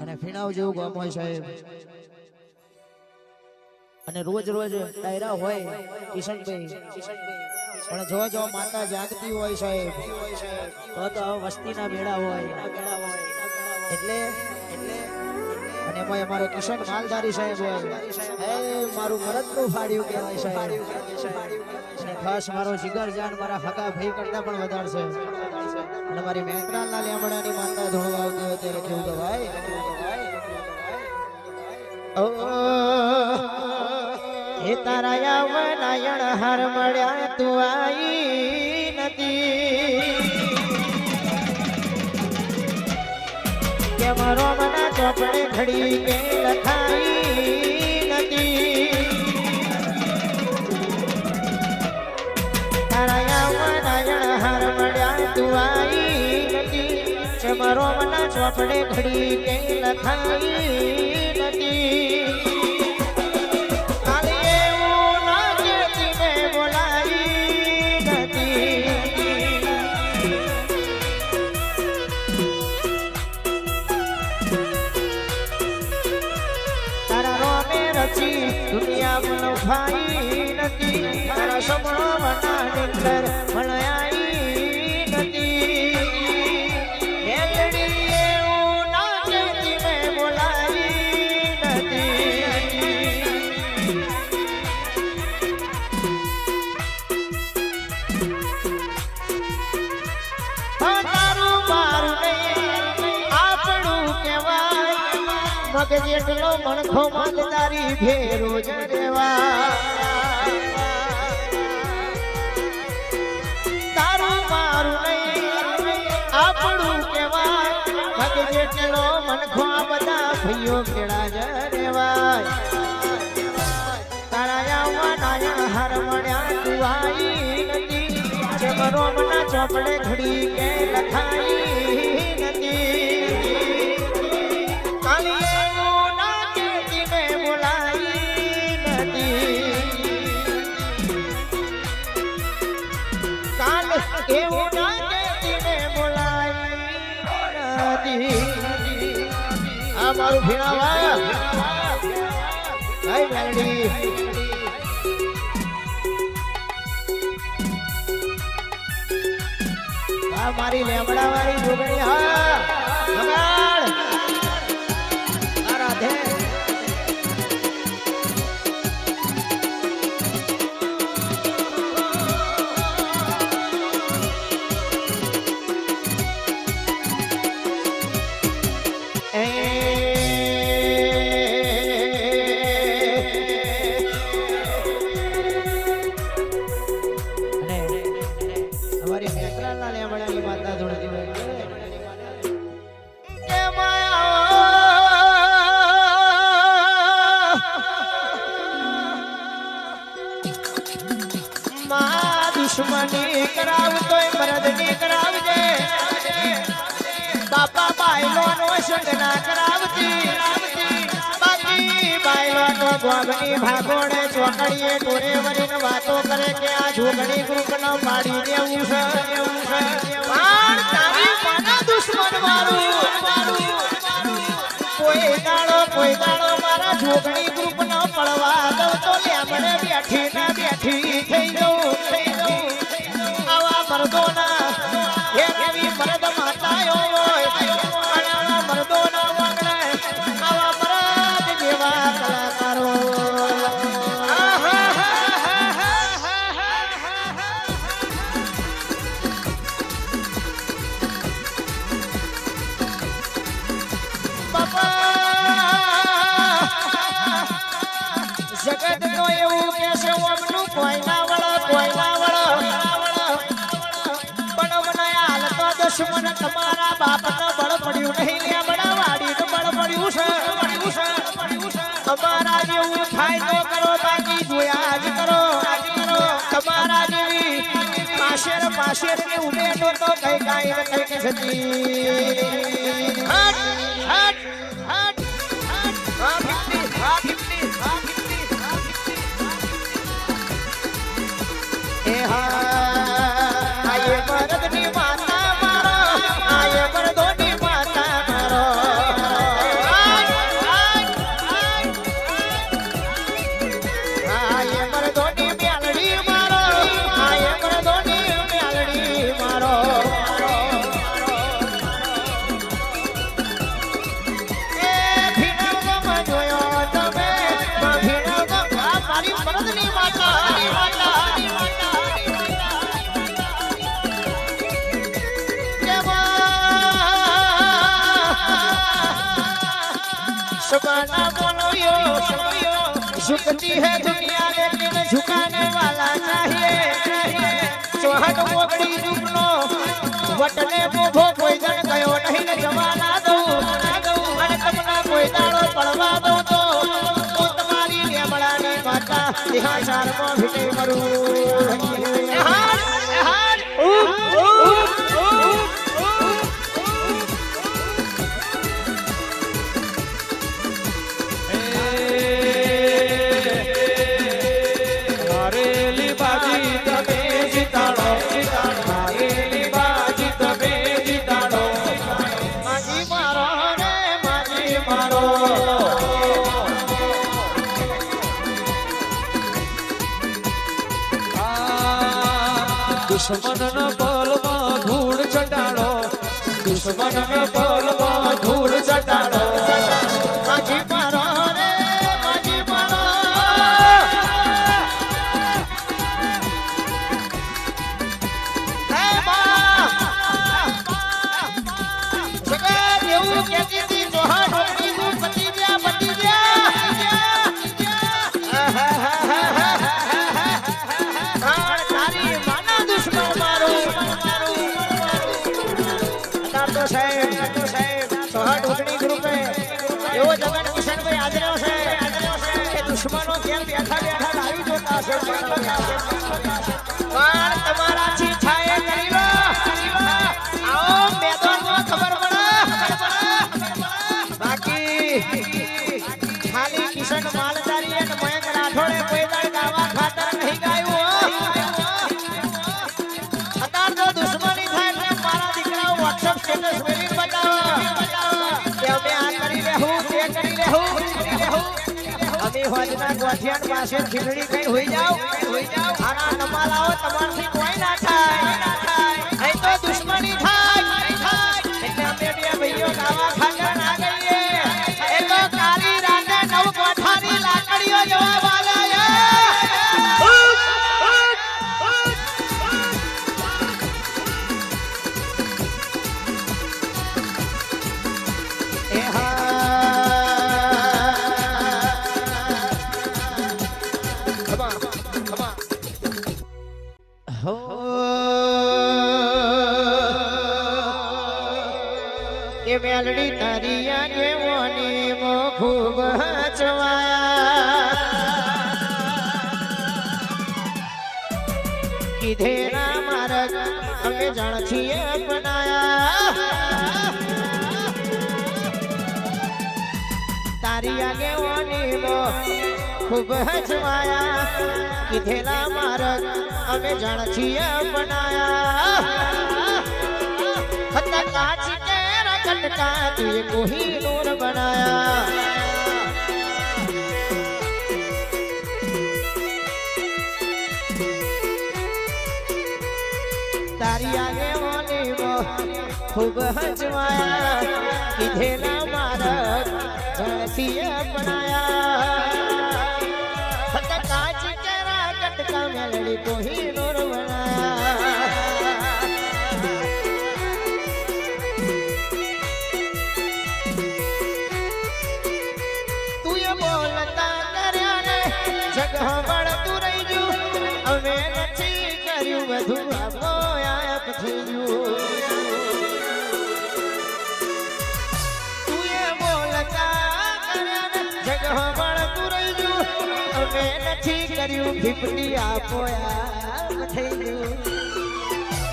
અને ફીણાવ જેવું ગામ હોય સાહેબ, અને રોજ રોજ ડાયરા હોય કિશનભાઈ, પણ જો માતા જાગતી હોય સાહેબ તો વસ્તીના મેળા હોય એટલે અને એમાં અમારો કિશન માલધારી સાહેબ હોય, મારું મરદનું ફાડ્યું કહેવાય સાહેબ, અને ખાસ મારો જીગર જાન મારા હકા ભાઈ કરતા પણ વધારે છે, અને મારી મેંકરાલના લેમડાની માતા ધોળવા આવતી હોય ત્યારે કેવું કહેવાય, હે તારા યાવનાયણ હાર મળ્યા તું આઈ નથી, કે મારો મના ચોપડે ઘડી કે લખાઈ નથી, તારા યાવનાયણ હાર મળ્યા તું આઈ નથી, કે મારો મના ચોપડે ઘડી કે લખાઈ નથી, દુનિયા મને ભાઈ નથી, તારા સપનો મનાની અંદર મળાઈ નથી, મેલડી એવું ના કહેતી મેં બોલાવી નથી, તારું મારું નહીં આપણું કહેવાય, મગ જેટલો મણખો મગદારી ભેરો જ દેવા, તારું મારું નહીં આપણું કહેવાય, મગ જેટલો મણખો આ બધા ભાઈઓ કેળા જ દેવાય, તારા યાવનાયણ હાર મળ્યા તું આઈ નથી, જે મરો મના ચોપડે ઘડી કે લખાઈ નથી, એવું ના કહેતી મેં બોલાવી નથી, આ મારું ભીણાવા ભાઈ મેલડી, આ મારી લેમડા વાળી જોગણી, હા ભગાડ આ રાધે દુશ્મની કરાવતોય મરદની કરાવજે, બાપા બાયલો નો સંગ ના કરાવતી, બાકી બાયલો નો ગોગની ભાગોડે ચોકડીએ ટોરે વરીને વાતો કરે કે આ જોગણી ગ્રુપ નો પાડી દેવું છે, પણ તારી માના દુશ્મન મારું કોઈ દાડો મારા જોગણી ગ્રુપ નો પડવા દઉં તો લેમડે બેઠી ના બેઠી થઈ જવું, આવા મર્દોના એક એવી મર્દ માતાઓ હોય, આવા મર્દોના વાંગડે આવા મર્દ જેવા કલાકારો, બાપા જગત બાપનો બળ પડ્યું નહીં લે બડા વાડીનું બળ પડ્યું છે તમારા જેવું થાય તો કરો બાકી જોયા જ કરો તમારા જેવી પાશેર ની ઉમેદો તો કઈ કાઈ ને કઈ કે જતી હટ હટ હટ હા 50 એ હા આયે મરદની માતા મારો આયે મરદોની માતા મારો આયે મરદોની મ્યાલડી મારો આયે મરદોની મ્યાલડી મારો એ ભીણવમાં જોયો તમે ભીણવમાં મારી મરદની માતા शबाना बोलो यो झुकती है दुनिया लेकिन झुकाने वाला चाहिए चौहट मोगड़ी जुगनो वटने मोभो कोई जन गयो नहीं ने जवाना दो अरे तमना कोई दाड़ो पड़वा दो तो तुम्हारी लेमड़ानी माता यहाँ चार को भिटे मरू दुश्मन न बल में धूल चटाड़ो दुश्मन न बल में धूल चटाड़ो माझी मारो रे माझी मारो हे मां जगह येऊ केती ती जोहा ढोकड़ी को पति दिया तारी माना दुश्मन मारो तो साहेब जोहा ढोकड़ी ग्रुप एवो जगन किशन भाई हाजर है કે દુશ્મનો કેમ બેઠા બેઠા લાવી જોતા છે પણ તમારા થી છાયે કરી લો આવો મેદાનમાં ખબર પડે બાકી ખાલી કિશન માલધારી અને મયંક રાઠોડે કોઈ દાડ ગાવા ખાતર નહીં ગાયું અત્યાર જો દુશ્મની થાય એટલે મારા દીકરાઓ WhatsApp સ્ટેટસ મેલી બતાવો કે અમે આ કરી લેહું તે કરી લેહું अभी होजना गोठियान पासे खिचड़ी कहीं हुई जाओ आना नमालाओ તમારથી કોઈ ના થાય અહીં તો દુશ્મની થાય એટલે અમે બે ભાઈઓ ગાવા ખાતર ના ગઈએ એ તો કાળી રાતે નવ કોઠાની લાકડીઓ જવા વાલા એ હા ये मेलडी तारिया ने मोनी मो खूब हचवाया किधेरा मार्ग हमें जान छिए अपनाया तारिया के मोनी मो खूब हचवाया किधेरा मार्ग हमें जान छिए अपनाया कांच के कटका तुझे कोही नूर बनाया तारी आगे मोनी वो खूब हजमाया किधे ना मारक झड़सिया बनाया कांच के कटका मेलड़ी कोही नूर बनाया જગહવળ તું રહી ગયું હવે નથી કર્યું બધું આપો આપ થઈ ગયું તમે નથી કર્યું 50 આપો યાર થઈ ગયું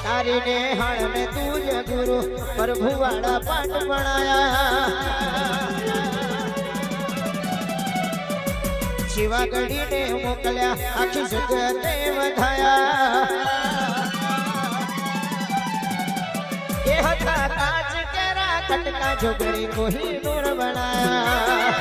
તારી ને હાણ ને તું જ ગુરુ પ્રભુ વાળા પાઠ ભણાયા શિવા ગડીને મોકલ્યા આખી જગતે વધાયા એ હતા કાચ કેરા કટકા જોગણી કોહિનૂર બનાયા